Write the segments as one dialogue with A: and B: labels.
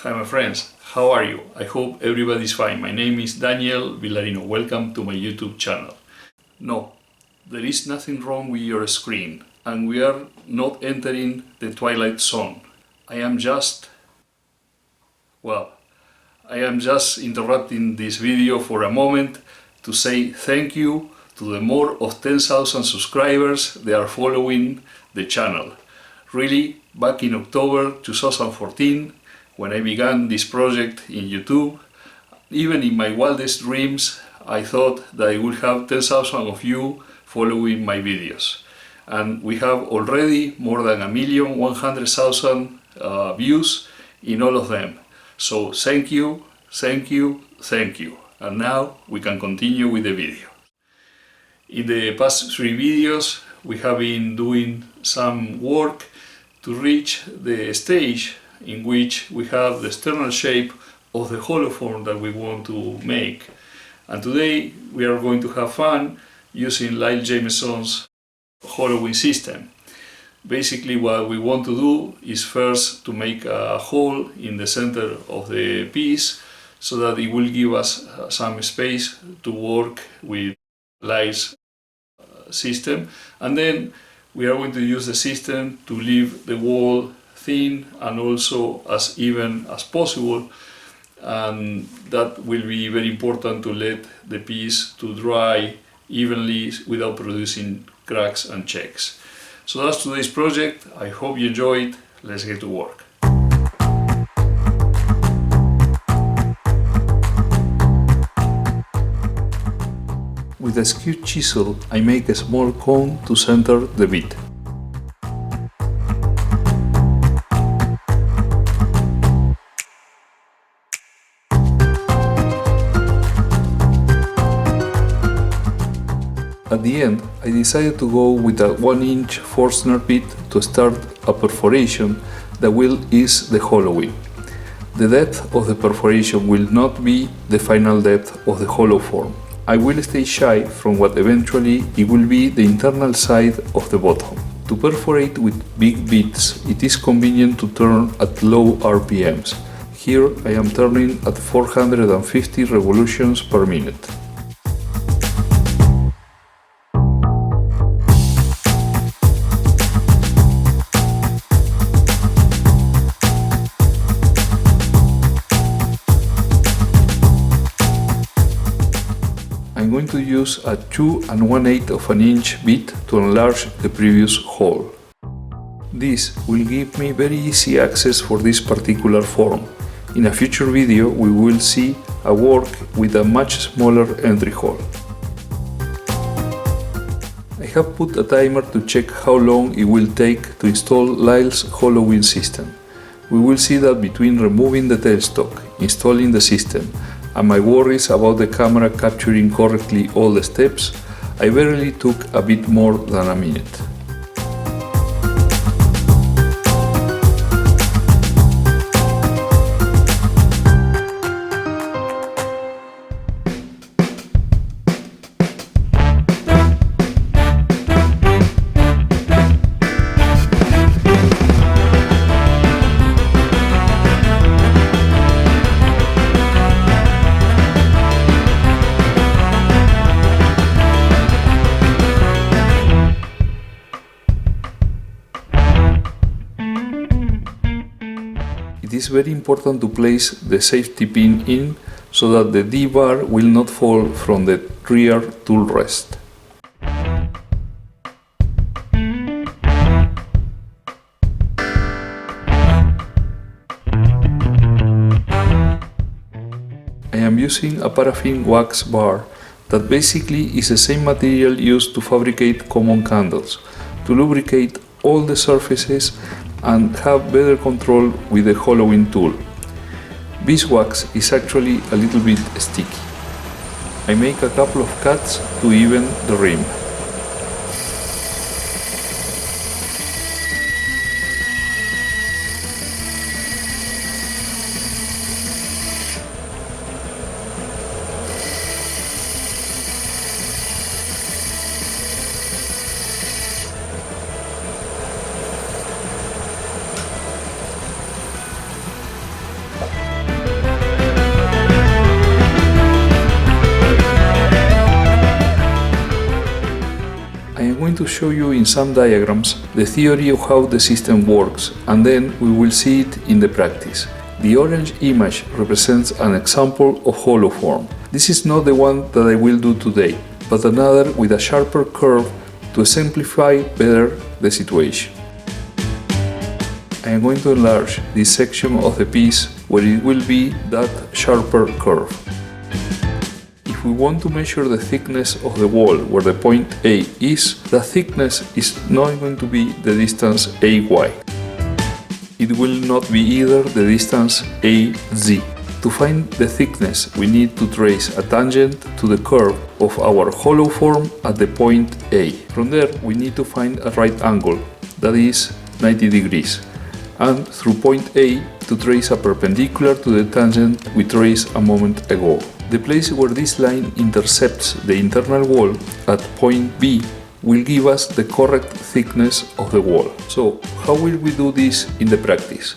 A: Hi my friends, how are you? I hope everybody's fine. My name is Daniel Villarino. Welcome to my YouTube channel. No, there is nothing wrong with your screen and we are not entering the twilight zone. I am just interrupting this video for a moment to say thank you to the more of 10,000 subscribers that are following the channel. Really, back in October 2014, when I began this project in YouTube, even in my wildest dreams, I thought that I would have 10,000 of you following my videos. And we have already more than 1,100,000 views in all of them. So thank you, thank you, thank you. And now we can continue with the video. In the past 3 videos, we have been doing some work to reach the stage in which we have the external shape of the hollow form that we want to make. And today we are going to have fun using Lyle Jamieson's hollowing system. Basically what we want to do is first to make a hole in the center of the piece so that it will give us some space to work with Lyle's system, and then we are going to use the system to leave the wall thin and also as even as possible, and that will be very important to let the piece to dry evenly without producing cracks and checks. So that's today's project. I hope you enjoy it. Let's get to work. With a skewed chisel, I make a small cone to center the bit. At the end, I decided to go with a 1-inch Forstner bit to start a perforation that will ease the hollowing. The depth of the perforation will not be the final depth of the hollow form. I will stay shy from what eventually it will be the internal side of the bottom. To perforate with big bits, it is convenient to turn at low RPMs. Here I am turning at 450 revolutions per minute. I'm going to use a 2 1/8 of an inch bit to enlarge the previous hole. This will give me very easy access for this particular form. In a future video we will see a work with a much smaller entry hole. I have put a timer to check how long it will take to install Lyle's hollowing system. We will see that between removing the tailstock, installing the system, and my worries about the camera capturing correctly all the steps, I barely took a bit more than a minute. It is very important to place the safety pin in so that the D-bar will not fall from the rear tool rest. I am using a paraffin wax bar that basically is the same material used to fabricate common candles, to lubricate all the surfaces and have better control with the hollowing tool. Beeswax is actually a little bit sticky. I make a couple of cuts to even the rim. going to show you in some diagrams the theory of how the system works, and then we will see it in the practice. The orange image represents an example of hollow form. This is not the one that I will do today, but another with a sharper curve to simplify better the situation. I am going to enlarge this section of the piece where it will be that sharper curve. If we want to measure the thickness of the wall where the point A is, the thickness is not going to be the distance AY. It will not be either the distance AZ. To find the thickness, we need to trace a tangent to the curve of our hollow form at the point A. From there, we need to find a right angle, that is 90 degrees, and through point A to trace a perpendicular to the tangent we traced a moment ago. The place where this line intercepts the internal wall at point B will give us the correct thickness of the wall. So, how will we do this in the practice?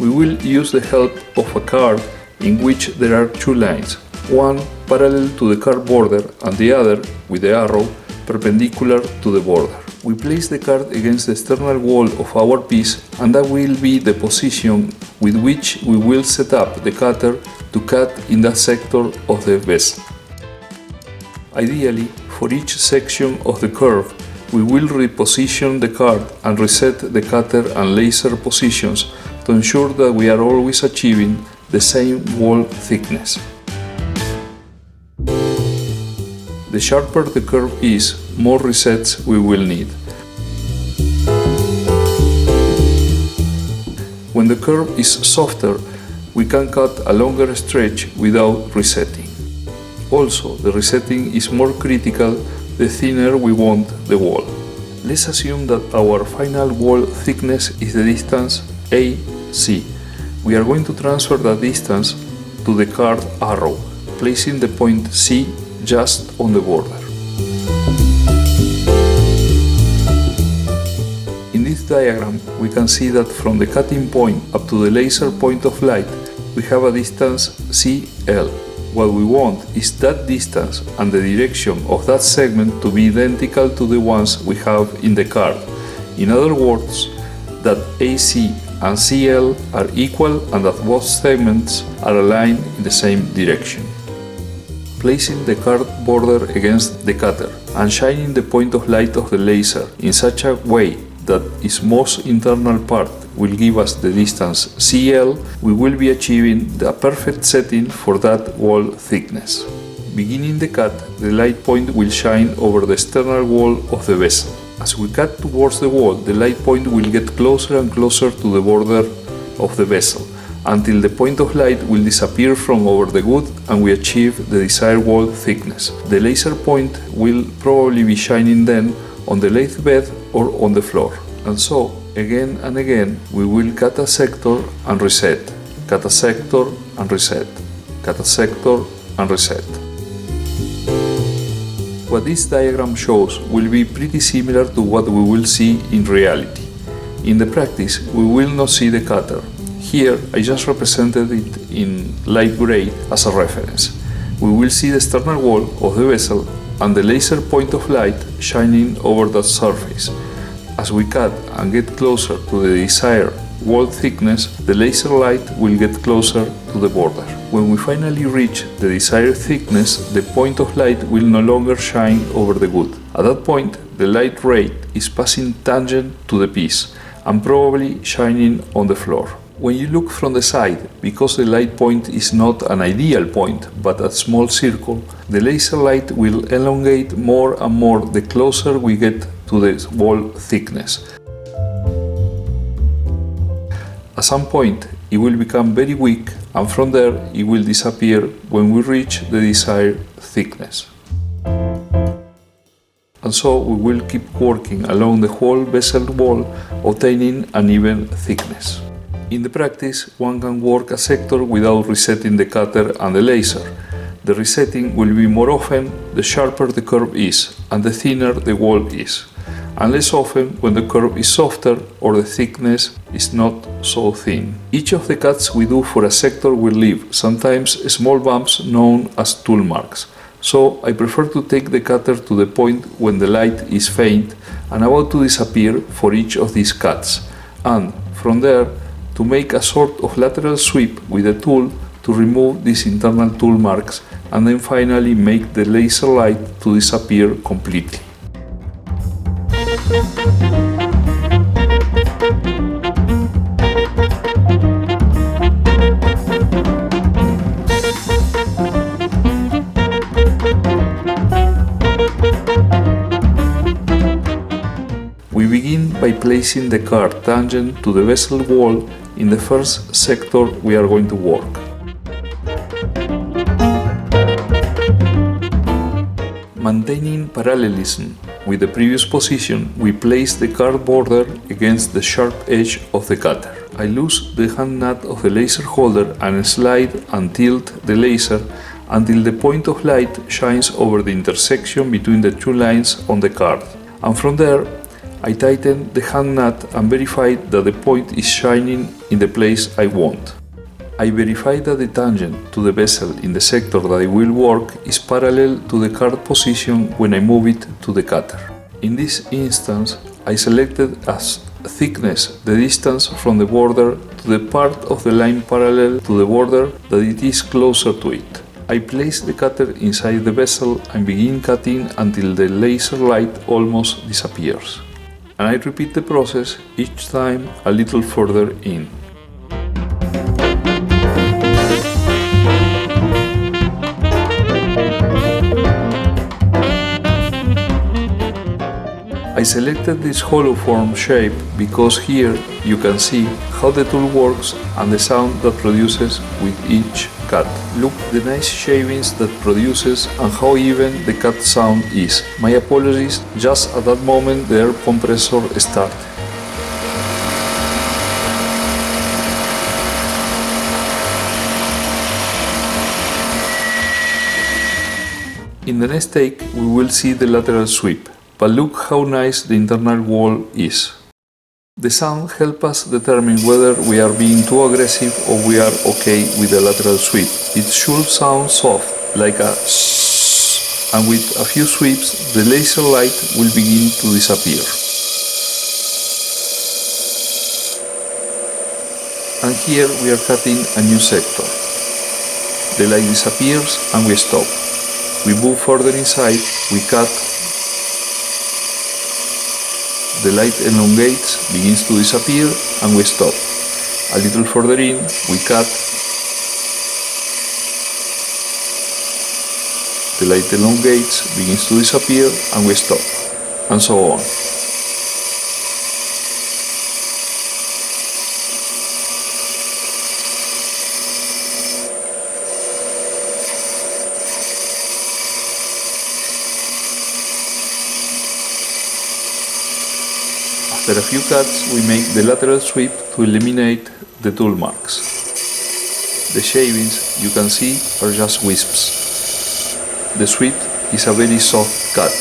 A: We will use the help of a card in which there are two lines, one parallel to the card border and the other, with the arrow, perpendicular to the border. We place the card against the external wall of our piece, and that will be the position with which we will set up the cutter to cut in that sector of the vessel. Ideally, for each section of the curve, we will reposition the card and reset the cutter and laser positions to ensure that we are always achieving the same wall thickness. The sharper the curve is, more resets we will need. When the curve is softer, we can cut a longer stretch without resetting. Also, the resetting is more critical the thinner we want the wall. Let's assume that our final wall thickness is the distance AC. We are going to transfer that distance to the card arrow, placing the point C just on the border. In this diagram, we can see that from the cutting point up to the laser point of light, we have a distance CL. What we want is that distance and the direction of that segment to be identical to the ones we have in the card. In other words, that AC and CL are equal and that both segments are aligned in the same direction. Placing the card border against the cutter and shining the point of light of the laser in such a way that its most internal part will give us the distance CL, we will be achieving the perfect setting for that wall thickness. Beginning the cut, the light point will shine over the external wall of the vessel. As we cut towards the wall, the light point will get closer and closer to the border of the vessel, until the point of light will disappear from over the wood and we achieve the desired wall thickness. The laser point will probably be shining then on the lathe bed or on the floor. And so, again and again, we will cut a sector and reset, cut a sector and reset, cut a sector and reset. What this diagram shows will be pretty similar to what we will see in reality. In the practice, we will not see the cutter. Here, I just represented it in light gray as a reference. We will see the external wall of the vessel and the laser point of light shining over that surface. As we cut and get closer to the desired wall thickness, the laser light will get closer to the border. When we finally reach the desired thickness, the point of light will no longer shine over the wood. At that point, the light ray is passing tangent to the piece and probably shining on the floor. When you look from the side, because the light point is not an ideal point but a small circle, the laser light will elongate more and more the closer we get to the wall thickness. At some point, it will become very weak, and from there it will disappear when we reach the desired thickness. And so we will keep working along the whole vessel wall, obtaining an even thickness. In the practice, one can work a sector without resetting the cutter and the laser. The resetting will be more often the sharper the curve is and the thinner the wall is, and less often when the curve is softer or the thickness is not so thin. Each of the cuts we do for a sector will leave sometimes small bumps known as tool marks. so I prefer to take the cutter to the point when the light is faint and about to disappear for each of these cuts, and from there to make a sort of lateral sweep with the tool to remove these internal tool marks and then finally make the laser light to disappear completely. We begin by placing the card tangent to the vessel wall in the first sector we are going to work. Maintaining parallelism with the previous position, we place the card border against the sharp edge of the cutter. I loosen the hand nut of the laser holder and slide and tilt the laser until the point of light shines over the intersection between the two lines on the card. And from there, I tighten the hand nut and verify that the point is shining in the place I want. I verify that the tangent to the vessel in the sector that I will work is parallel to the card position when I move it to the cutter. In this instance, I selected as thickness the distance from the border to the part of the line parallel to the border that it is closer to it. I place the cutter inside the vessel and begin cutting until the laser light almost disappears. And I repeat the process each time a little further in. I selected this hollow form shape because here you can see how the tool works and the sound that produces with each cut. Look the nice shavings that produces and how even the cut sound is. My apologies, just at that moment the air compressor started. In the next take we will see the lateral sweep. But look how nice the internal wall is. The sound helps us determine whether we are being too aggressive or we are okay with the lateral sweep. It should sound soft, like a shh, and with a few sweeps the laser light will begin to disappear. And here we are cutting a new sector. The light disappears and we stop. We move further inside, we cut. The light elongates, begins to disappear, and we stop. A little further in, we cut. The light elongates, begins to disappear, and we stop. And so on. After a few cuts, we make the lateral sweep to eliminate the tool marks. The shavings, you can see, are just wisps. The sweep is a very soft cut.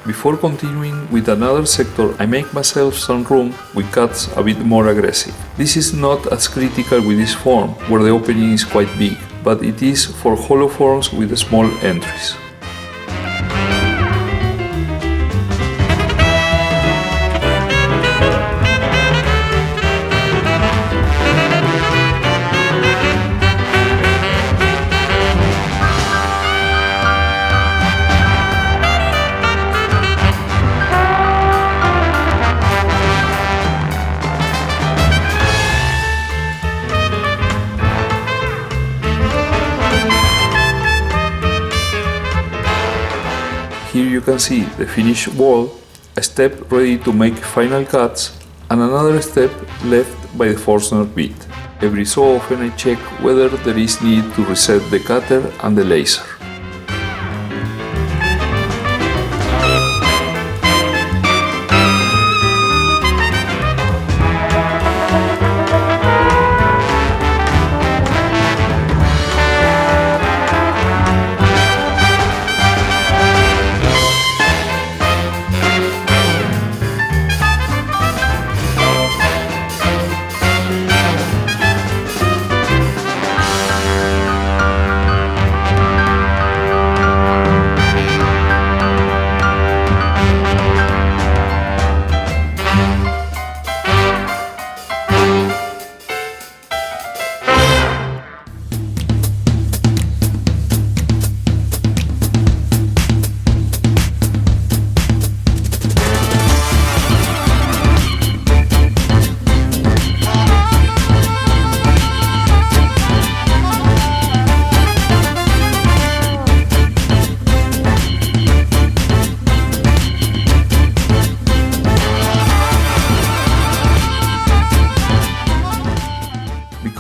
A: Before continuing with another sector, I make myself some room with cuts a bit more aggressive. This is not as critical with this form, where the opening is quite big, but it is for hollow forms with small entries. Here you can see the finished wall, a step ready to make final cuts, and another step left by the Forstner bit. Every so often I check whether there is need to reset the cutter and the laser.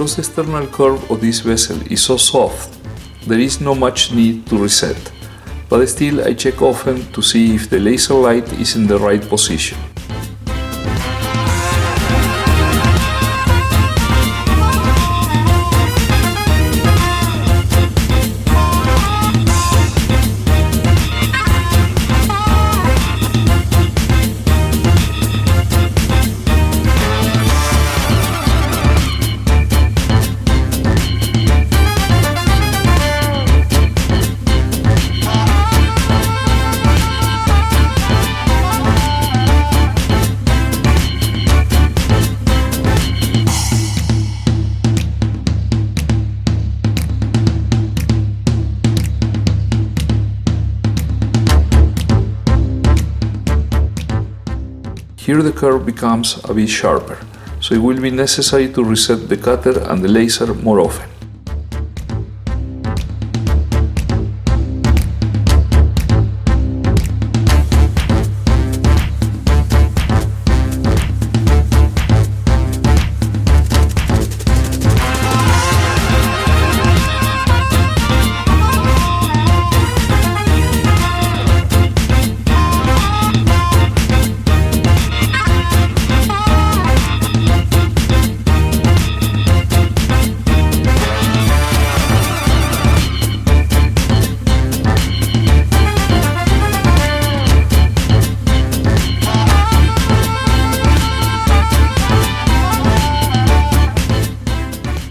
A: Because the external curve of this vessel is so soft, there is no much need to reset, but still I check often to see if the laser light is in the right position. Here the curve becomes a bit sharper, so it will be necessary to reset the cutter and the laser more often.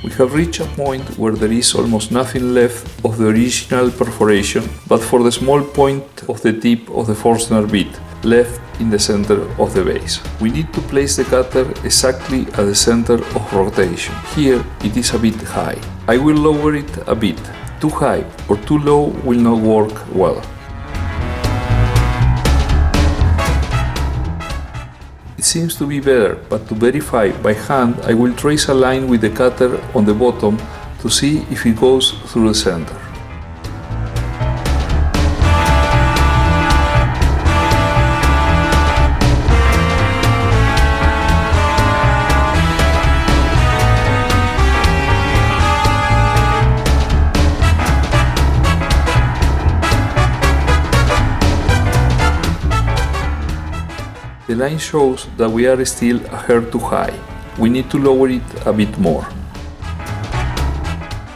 A: We have reached a point where there is almost nothing left of the original perforation, but for the small point of the tip of the Forstner bit left in the center of the base. We need to place the cutter exactly at the center of rotation. Here it is a bit high. I will lower it a bit. Too high or too low will not work well. It seems to be better, but to verify by hand I will trace a line with the cutter on the bottom to see if it goes through the center. The line shows that we are still a hair too high. We need to lower it a bit more.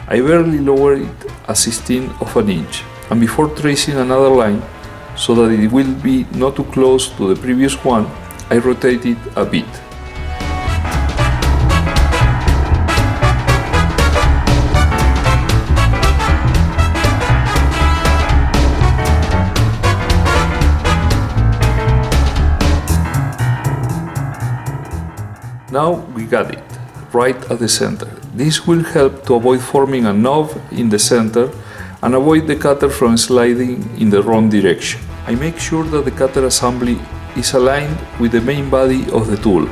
A: I barely lowered it a 16th of an inch, and before tracing another line, so that it will be not too close to the previous one, I rotate it a bit. Now we got it, right at the center. This will help to avoid forming a knob in the center and avoid the cutter from sliding in the wrong direction. I make sure that the cutter assembly is aligned with the main body of the tool,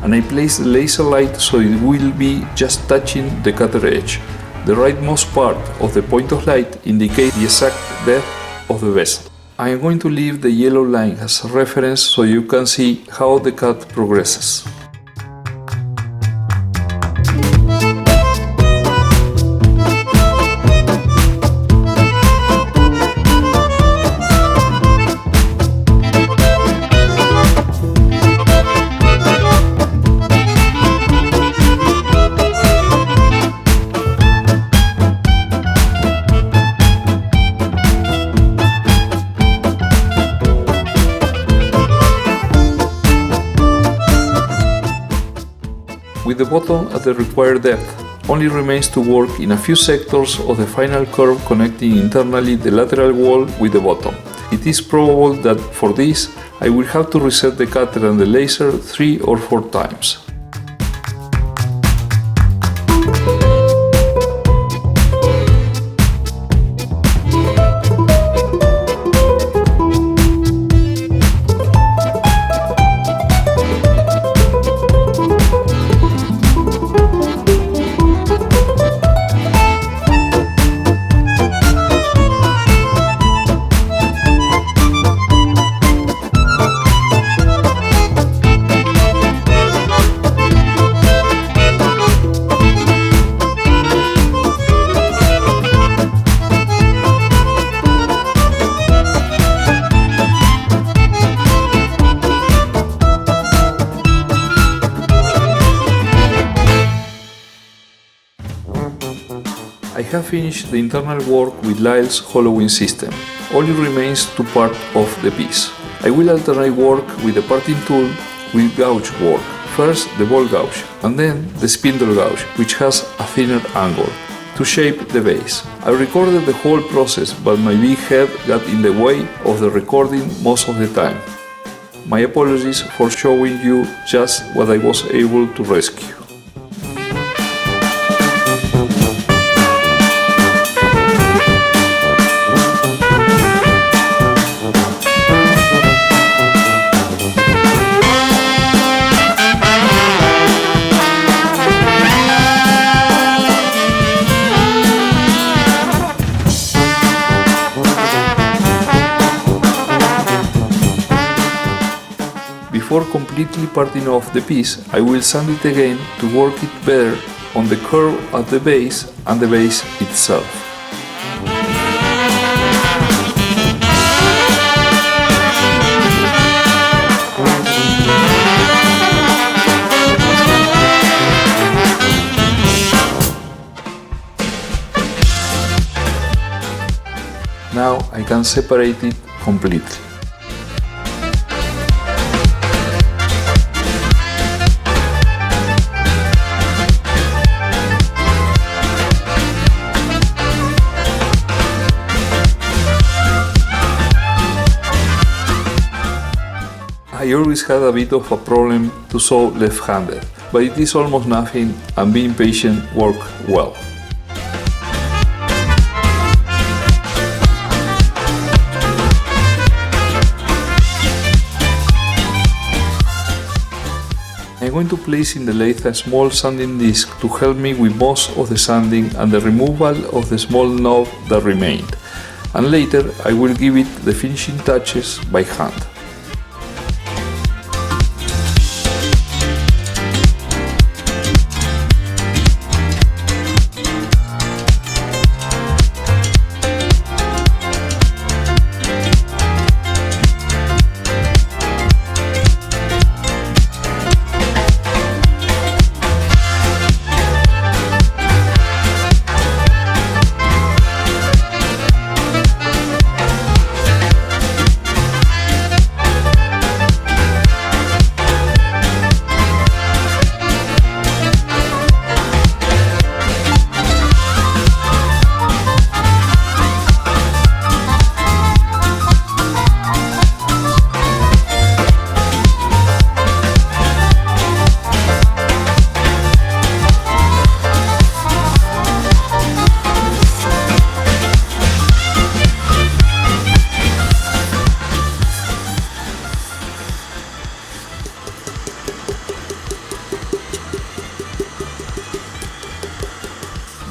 A: and I place the laser light so it will be just touching the cutter edge. The rightmost part of the point of light indicates the exact depth of the vessel. I am going to leave the yellow line as a reference so you can see how the cut progresses. With the bottom at the required depth, only remains to work in a few sectors of the final curve connecting internally the lateral wall with the bottom. It is probable that for this I will have to reset the cutter and the laser 3 or 4 times. have finished the internal work with Lyle's hollowing system. Only remains to part of the piece. I will alternate work with the parting tool with gouge work. First the ball gouge and then the spindle gouge, which has a thinner angle, to shape the base. I recorded the whole process, but my big head got in the way of the recording most of the time. My apologies for showing you just what I was able to rescue. Before completely parting off the piece, I will sand it again to work it better on the curve at the base and the base itself. Now I can separate it completely. I always had a bit of a problem to sew left-handed, but it is almost nothing and being patient works well. I'm going to place in the lathe a small sanding disc to help me with most of the sanding and the removal of the small knob that remained, and later I will give it the finishing touches by hand.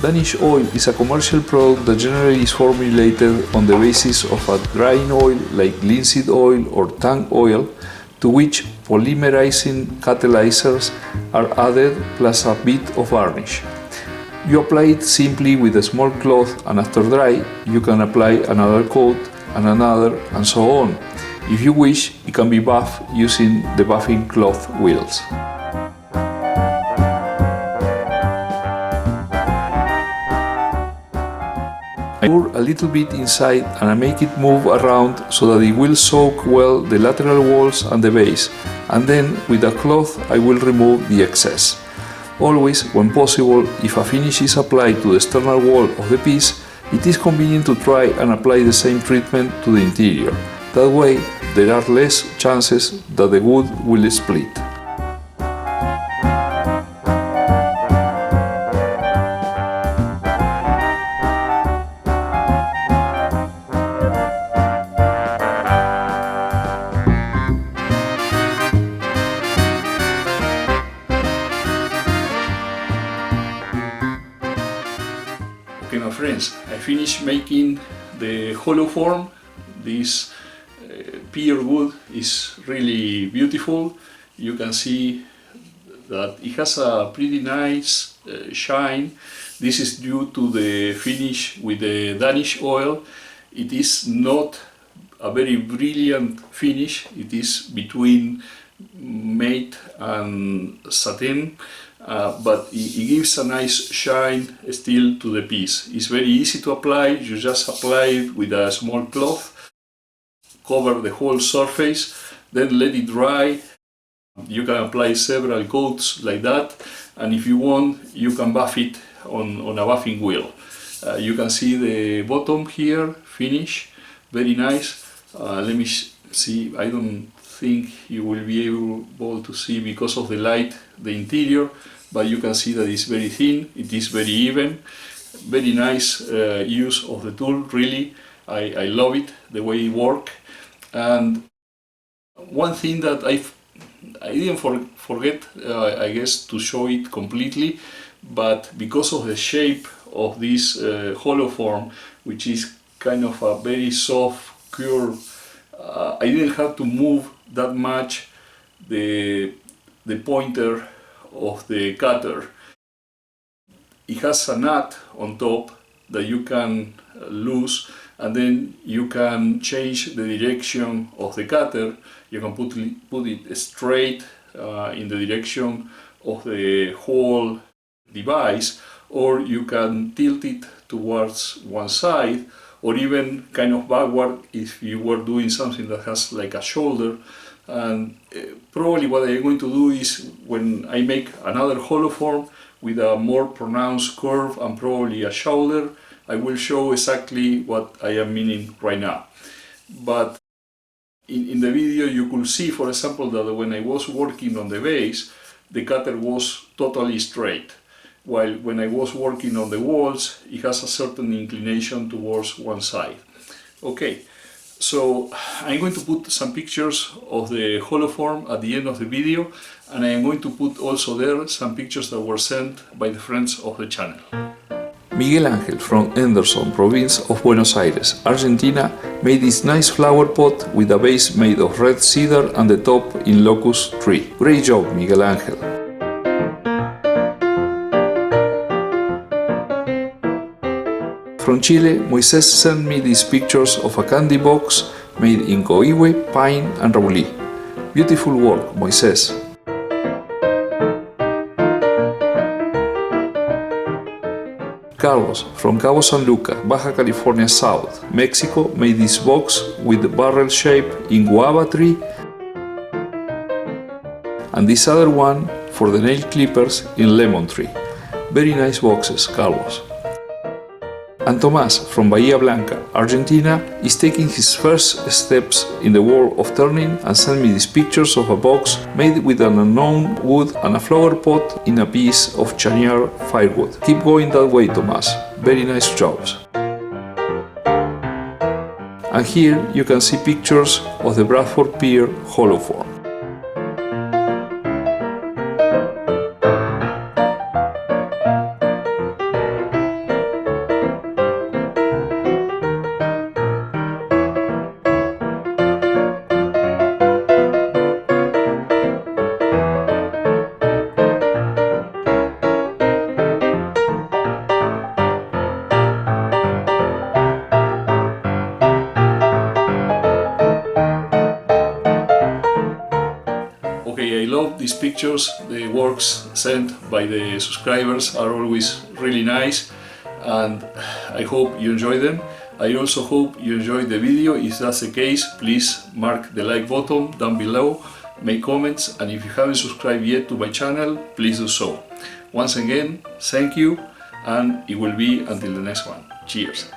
A: Danish oil is a commercial product that generally is formulated on the basis of a drying oil like linseed oil or tang oil, to which polymerizing catalyzers are added plus a bit of varnish. You apply it simply with a small cloth, and after dry you can apply another coat and another and so on. If you wish, it can be buffed using the buffing cloth wheels. I pour a little bit inside and I make it move around so that it will soak well the lateral walls and the base, and then with a cloth I will remove the excess. Always, when possible, if a finish is applied to the external wall of the piece, it is convenient to try and apply the same treatment to the interior. That way, there are less chances that the wood will split. Okay, my friends, I finished making the hollow form. This pear wood is really beautiful. You can see that it has a pretty nice shine. This is due to the finish with the Danish oil. It is not a very brilliant finish. It is between matte and satin, but it gives a nice shine still to the piece. It's very easy to apply. You just apply it with a small cloth, cover the whole surface, then let it dry. You can apply several coats like that, and if you want, you can buff it on a buffing wheel. You can see the bottom here, finish, very nice. Let me see, I don't think you will be able to see because of the light the interior, but you can see that it's very thin, it is very even, very nice use of the tool, really. I love it, the way it works. And one thing that I didn't forget, I guess, to show it completely, but because of the shape of this hollow form, which is kind of a very soft curve, I didn't have to move that much the pointer of the cutter. It has a nut on top that you can loose, and then you can change the direction of the cutter. You can put it straight in the direction of the whole device, or you can tilt it towards one side, or even kind of backward if you were doing something that has like a shoulder. And probably what I'm going to do is, when I make another hollow form with a more pronounced curve and probably a shoulder, I will show exactly what I am meaning right now. But in the video you could see, for example, that when I was working on the base, the cutter was totally straight, while when I was working on the walls, it has a certain inclination towards one side. Okay, so I'm going to put some pictures of the hollow form at the end of the video, and I am going to put also there some pictures that were sent by the friends of the channel. Miguel Ángel from Henderson, province of Buenos Aires, Argentina, made this nice flower pot with a base made of red cedar and the top in locust tree. Great job, Miguel Ángel! From Chile, Moises sent me these pictures of a candy box made in coihue, pine and raulí. Beautiful work, Moises! Carlos from Cabo San Lucas, Baja California South, Mexico, made this box with the barrel shape in guava tree, and this other one for the nail clippers in lemon tree. Very nice boxes, Carlos. And Tomás from Bahía Blanca, Argentina, is taking his first steps in the world of turning and sent me these pictures of a box made with an unknown wood and a flower pot in a piece of chañar firewood. Keep going that way, Tomás. Very nice jobs. And here you can see pictures of the Bradford Pier hollow form. Okay, I love these pictures. The works sent by the subscribers are always really nice, and I hope you enjoy them. I also hope you enjoyed the video. If that's the case, please mark the like button down below, make comments, and if you haven't subscribed yet to my channel, please do so. Once again, thank you, and it will be until the next one. Cheers!